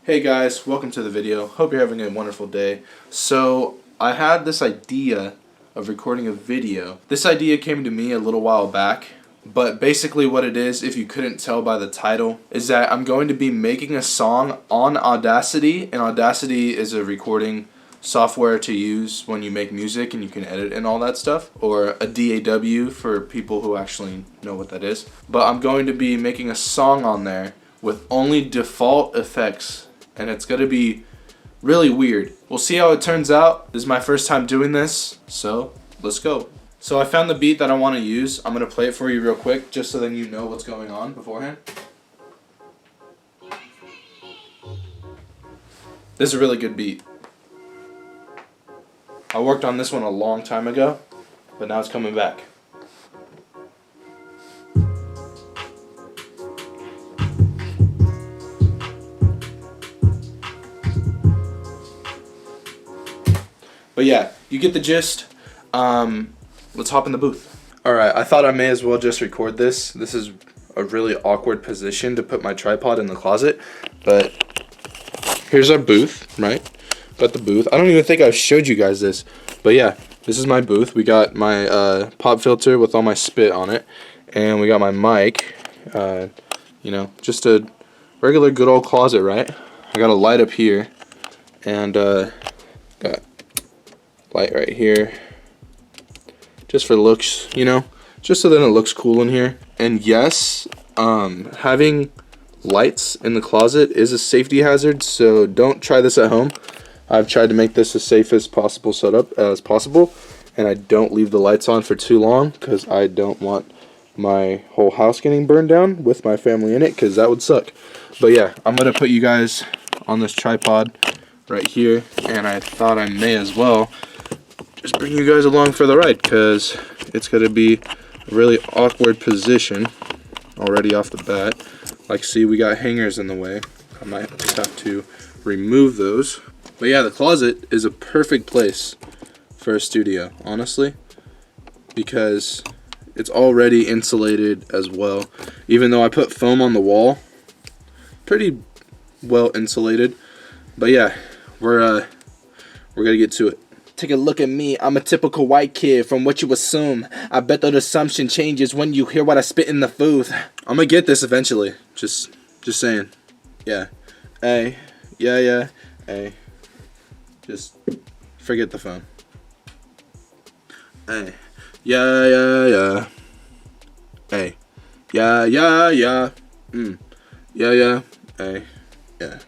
Hey guys, welcome to the video. Hope you're having a wonderful day. So I had this idea of recording a video. This idea came to me a little while back, but basically what it is, if you couldn't tell by the title, is that I'm going to be making a song on Audacity, and Audacity is a recording software to use when you make music and you can edit and all that stuff, or a DAW for people who actually know what that is. But I'm going to be making a song on there with only default effects, and it's going to be really weird. We'll see how it turns out. This is my first time doing this, so let's go. So I found the beat that I want to use. I'm going to play it for you real quick, just so then you know what's going on beforehand. This is a really good beat. I worked on this one a long time ago, but now it's coming back. But yeah, you get the gist. Let's hop in the booth. Alright, I thought I may as well just record this. This is a really awkward position to put my tripod in the closet. But here's our booth, right? Got the booth. I don't even think I've showed you guys this. But yeah, this is my booth. We got my pop filter with all my spit on it. And we got my mic. You know, just a regular good old closet, right? I got a light up here. And got light right here, just for looks, you know, just so then it looks cool in here. And yes, having lights in the closet is a safety hazard, so don't try this at home. I've tried to make this as safe as possible setup as possible, and I don't leave the lights on for too long because I don't want my whole house getting burned down with my family in it, because that would suck. But yeah, I'm gonna put you guys on this tripod right here, and I thought I may as well just bring you guys along for the ride, because it's going to be a really awkward position already off the bat. Like, see, we got hangers in the way. I might just have to remove those. But yeah, the closet is a perfect place for a studio, honestly, because it's already insulated as well. Even though I put foam on the wall, pretty well insulated. But yeah, we're gonna get to it. Take a look at me, I'm a typical white kid from what you assume. I bet that assumption changes when you hear what I spit in the booth. I'm gonna get this eventually, just saying. Yeah, hey, yeah, hey. Just forget the phone. Hey, yeah, hey, yeah, yeah, yeah, hey, yeah.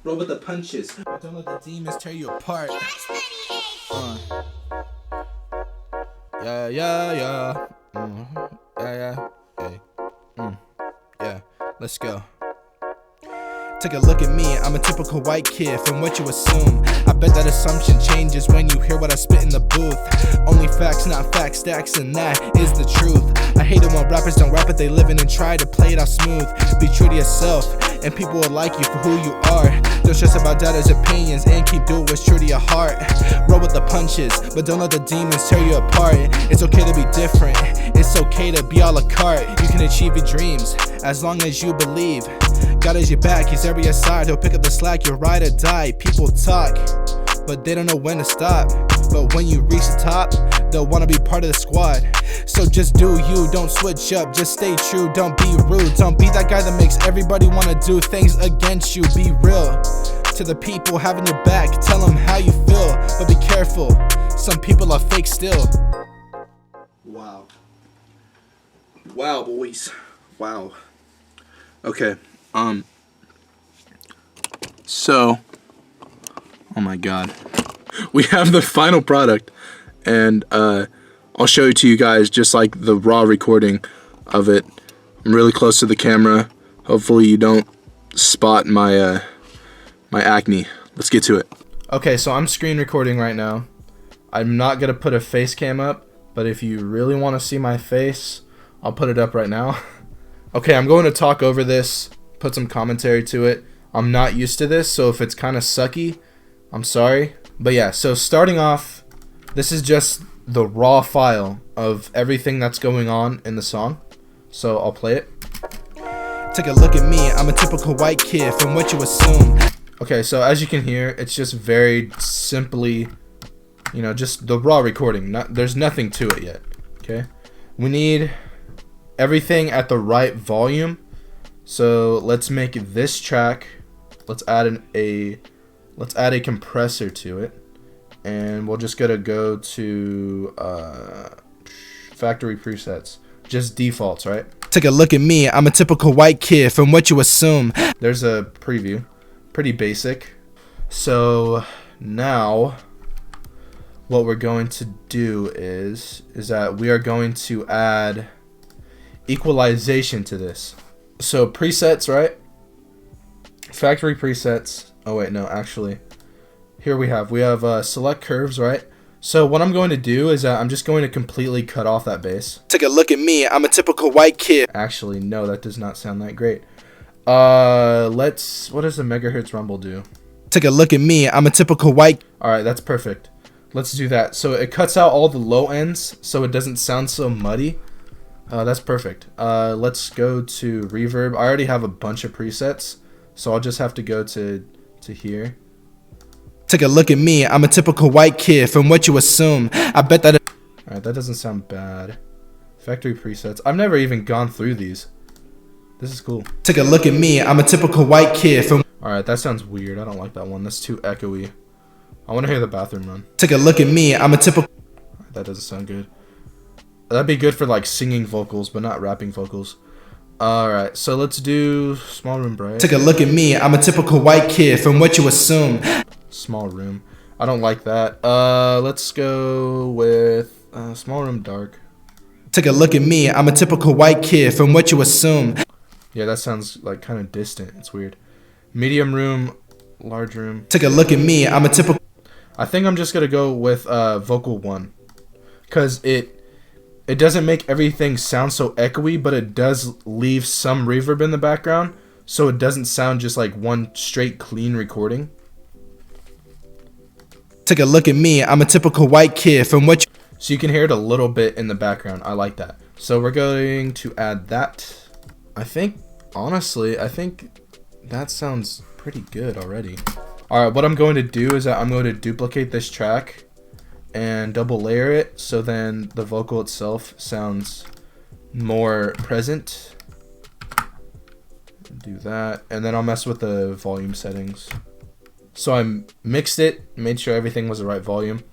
Roll with the punches. Don't let the demons tear you apart. Yeah. Yeah. Hey. Yeah. Let's go. Take a look at me, I'm a typical white kid from what you assume. I bet that assumption changes when you hear what I spit in the booth. Only facts, not facts, stacks, and that is the truth. I hate it when rappers don't rap it, they live in and try to play it out smooth. Be true to yourself, and people will like you for who you are. Don't stress about doubters' opinions, and keep doing what's true to your heart. Roll with the punches, but don't let the demons tear you apart. It's okay to be different, it's okay to be a la carte. You can achieve your dreams, as long as you believe. God is your back, he's every side, he'll pick up the slack, you'll ride or die. People talk, but they don't know when to stop. But when you reach the top, they'll wanna be part of the squad. So just do you, don't switch up, just stay true, don't be rude. Don't be that guy that makes everybody wanna do things against you. Be real to the people having your back, tell them how you feel, but be careful, some people are fake still. Wow, boys, wow. Okay, so, oh my god, we have the final product, and I'll show it to you guys, just like the raw recording of it. I'm really close to the camera. Hopefully you don't spot my my acne. Let's get to it. Okay, so I'm screen recording right now. I'm not gonna put a face cam up, but if you really want to see my face, I'll put it up right now. Okay, I'm going to talk over this, put some commentary to it. I'm not used to this, so if it's kind of sucky, I'm sorry. But yeah, so starting off, this is just the raw file of everything that's going on in the song. So I'll play it. Take a look at me, I'm a typical white kid from what you assume. Okay, so as you can hear, it's just very simply, you know, just the raw recording. There's nothing to it yet. Okay, we need everything at the right volume. So let's make this track. Let's add a compressor to it, and we're just gonna go to factory presets, just defaults, right? Take a look at me, I'm a typical white kid from what you assume. There's a preview, pretty basic. So now what we're going to do is that we are going to add equalization to this. So presets, right? Factory presets. Oh wait, no, actually, here we have select curves, right? So what I'm going to do is that I'm just going to completely cut off that bass. Take a look at me, I'm a typical white kid. Actually, no, that does not sound that great. What does the megahertz rumble do? Take a look at me, I'm a typical white. All right, that's perfect. Let's do that. So it cuts out all the low ends so it doesn't sound so muddy. That's perfect. Let's go to reverb. I already have a bunch of presets, so I'll just have to go to here. Take a look at me, I'm a typical white kid from what you assume. I bet that. Alright, that doesn't sound bad. Factory presets. I've never even gone through these. This is cool. Take a look at me, I'm a typical white kid from. Alright, that sounds weird. I don't like that one. That's too echoey. I want to hear the bathroom run. Take a look at me, I'm a typical. That doesn't sound good. That'd be good for like singing vocals, but not rapping vocals. Alright, so let's do small room bright. Take a look at me, I'm a typical white kid from what you assume. Small room. I don't like that. Let's go with small room dark. Take a look at me, I'm a typical white kid from what you assume. Yeah, that sounds like kind of distant. It's weird. Medium room, large room. Take a look at me, I'm a typical. I think I'm just gonna go with vocal 1, cause it doesn't make everything sound so echoey, but it does leave some reverb in the background, so it doesn't sound just like one straight clean recording. Take a look at me, I'm a typical white kid from what you. So you can hear it a little bit in the background. I like that. So we're going to add that. Honestly, I think that sounds pretty good already. Alright, what I'm going to do is that I'm going to duplicate this track and double layer it, so then the vocal itself sounds more present. Do that, and then I'll mess with the volume settings. So I mixed it, made sure everything was the right volume.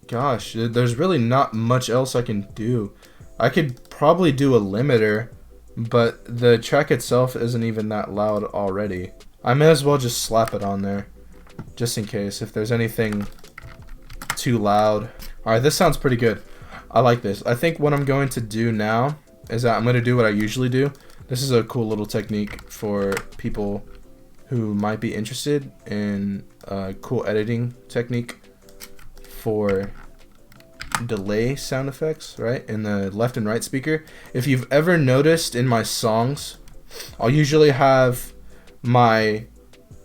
Gosh, there's really not much else I can do. I could probably do a limiter, but the track itself isn't even that loud already. I may as well just slap it on there, just in case if there's anything too loud. Alright, this sounds pretty good. I like this. I think what I'm going to do now is that I'm going to do what I usually do. This is a cool little technique for people who might be interested in a cool editing technique for delay sound effects, right, in the left and right speaker. If you've ever noticed in my songs, I'll usually have my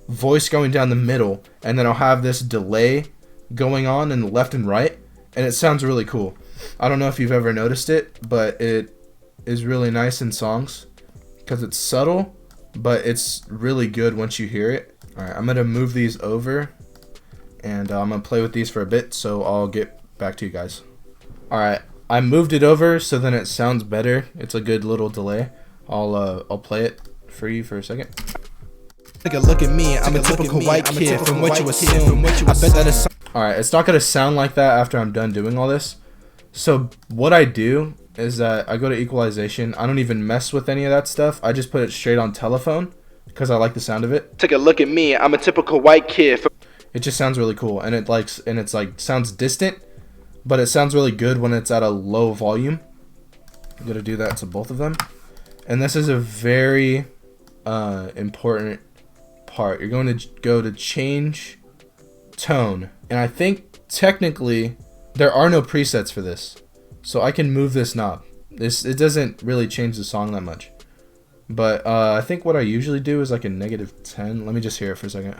voice going down the middle, and then I'll have this delay going on in the left and right, and it sounds really cool. I don't know if you've ever noticed it, but it is really nice in songs because it's subtle, but it's really good once you hear it. Alright, I'm gonna move these over, and I'm gonna play with these for a bit, so I'll get back to you guys. Alright, I moved it over so then it sounds better. It's a good little delay. I'll play it for you for a second. Take a look at me, I'm a typical white kid from what you assume. I bet that is. Alright, it's not gonna sound like that after I'm done doing all this. So what I do is that I go to equalization. I don't even mess with any of that stuff. I just put it straight on telephone because I like the sound of it. Take a look at me, I'm a typical white kid. It just sounds really cool, and it's like sounds distant, but it sounds really good when it's at a low volume. I'm gonna do that to both of them, and this is a very important part. You're going to go to change tone, and I think technically there are no presets for this, so I can move this knob. It doesn't really change the song that much, but I think what I usually do is like a -10. Let me just hear it for a second.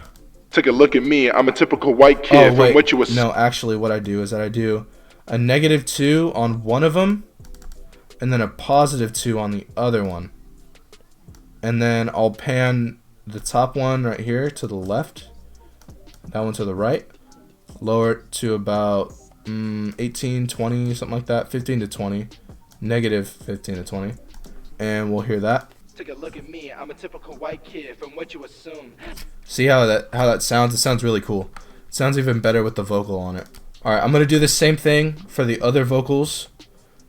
Take a look at me, I'm a typical white kid from what you was. No, actually what I do is that I do a -2 on one of them, and then a +2 on the other one. And then I'll pan the top one right here to the left, that one to the right, lower it to about 18, 20, something like that, 15 to 20, negative 15 to 20, and we'll hear that. Take a look at me, I'm a typical white kid from what you assume. See how that sounds? It sounds really cool. It sounds even better with the vocal on it. Alright, I'm going to do the same thing for the other vocals,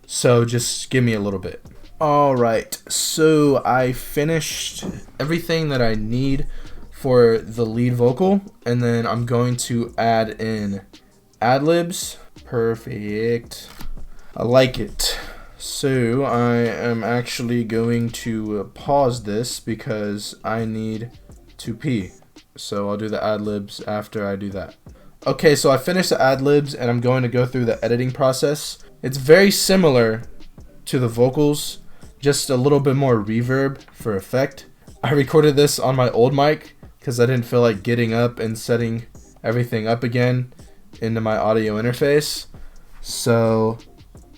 so just give me a little bit. Alright, so I finished everything that I need for the lead vocal, and then I'm going to add in ad-libs. Perfect. I like it. So I am actually going to pause this because I need to pee. So I'll do the ad-libs after I do that. Okay, so I finished the ad-libs and I'm going to go through the editing process. It's very similar to the vocals, just a little bit more reverb for effect. I recorded this on my old mic because I didn't feel like getting up and setting everything up again into my audio interface. So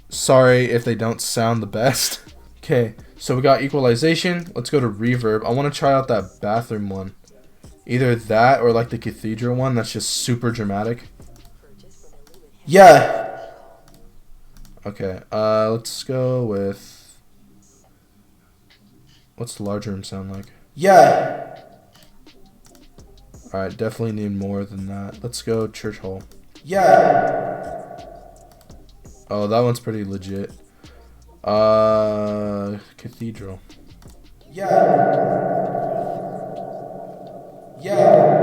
sorry if they don't sound the best. Okay, so we got equalization. Let's go to reverb. I want to try out that bathroom one. Either that or like the cathedral one that's just super dramatic. Yeah. Okay, let's go with, what's the large room sound like? Yeah. Alright, definitely need more than that. Let's go church hall. Yeah. Oh, that one's pretty legit. Cathedral. Yeah. Yeah.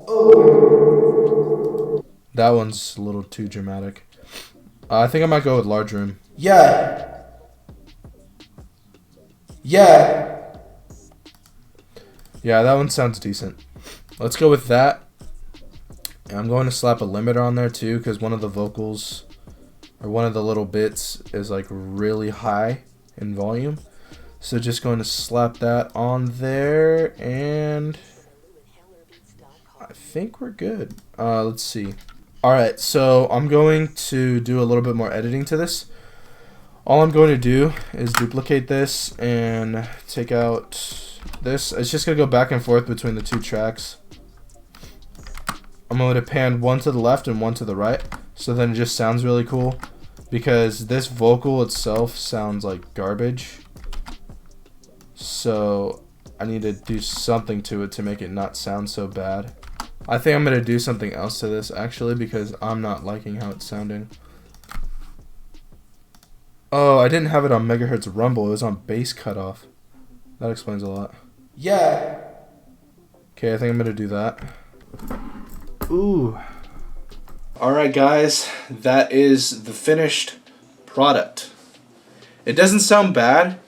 Oh. That one's a little too dramatic. I think I might go with large room. Yeah. Yeah. Yeah, that one sounds decent. Let's go with that. And I'm going to slap a limiter on there too, because one of the vocals, or one of the little bits, is like really high in volume. So just going to slap that on there, and I think we're good. Let's see. Alright, so I'm going to do a little bit more editing to this. All I'm going to do is duplicate this and take out this. It's just going to go back and forth between the two tracks. I'm going to pan one to the left and one to the right, so then it just sounds really cool, because this vocal itself sounds like garbage. So I need to do something to it to make it not sound so bad. I think I'm going to do something else to this actually, because I'm not liking how it's sounding. Oh, I didn't have it on megahertz rumble, it was on bass cutoff. That explains a lot. Yeah. Okay, I think I'm going to do that. Ooh. Alright guys, that is the finished product. It doesn't sound bad.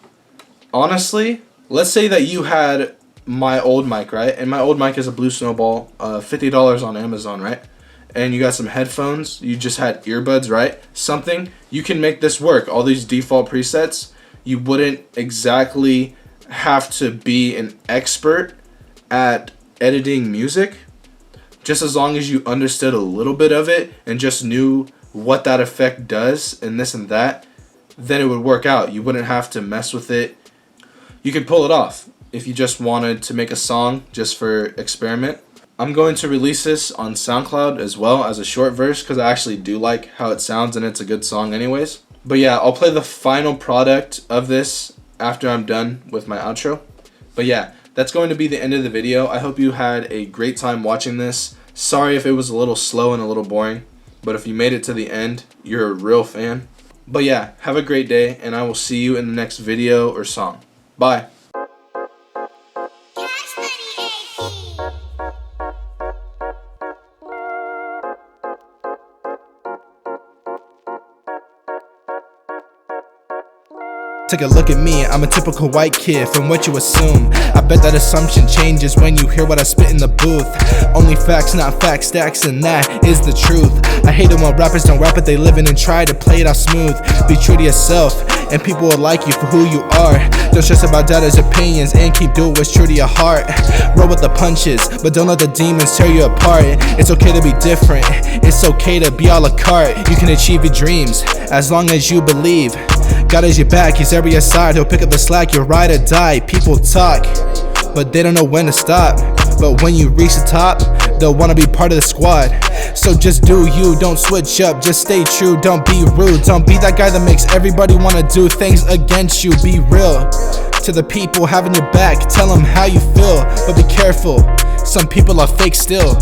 Honestly, let's say that you had my old mic, right? And my old mic is a Blue Snowball, $50 on Amazon, right? And you got some headphones, you just had earbuds, right? Something, you can make this work. All these default presets, you wouldn't exactly have to be an expert at editing music. Just as long as you understood a little bit of it and just knew what that effect does and this and that, then it would work out. You wouldn't have to mess with it. You could pull it off if you just wanted to make a song just for experiment. I'm going to release this on SoundCloud as well as a short verse, because I actually do like how it sounds and it's a good song anyways. But yeah, I'll play the final product of this after I'm done with my outro. But yeah, that's going to be the end of the video. I hope you had a great time watching this. Sorry if it was a little slow and a little boring, but if you made it to the end, you're a real fan. But yeah, have a great day, and I will see you in the next video or song. Bye. Take a look at me, I'm a typical white kid from what you assume. I bet that assumption changes when you hear what I spit in the booth. Only facts, not fact stacks, and that is the truth. I hate it when rappers don't rap it, they live in and try to play it out smooth. Be true to yourself, and people will like you for who you are. Don't stress about others' opinions, and keep doing what's true to your heart. Roll with the punches, but don't let the demons tear you apart. It's okay to be different, it's okay to be a la carte. You can achieve your dreams, as long as you believe. God is your back, he's every side, he'll pick up the slack, you'll ride or die. People talk, but they don't know when to stop. But when you reach the top, they'll wanna be part of the squad. So just do you, don't switch up, just stay true, don't be rude. Don't be that guy that makes everybody wanna do things against you. Be real to the people having your back, tell them how you feel. But be careful, some people are fake still.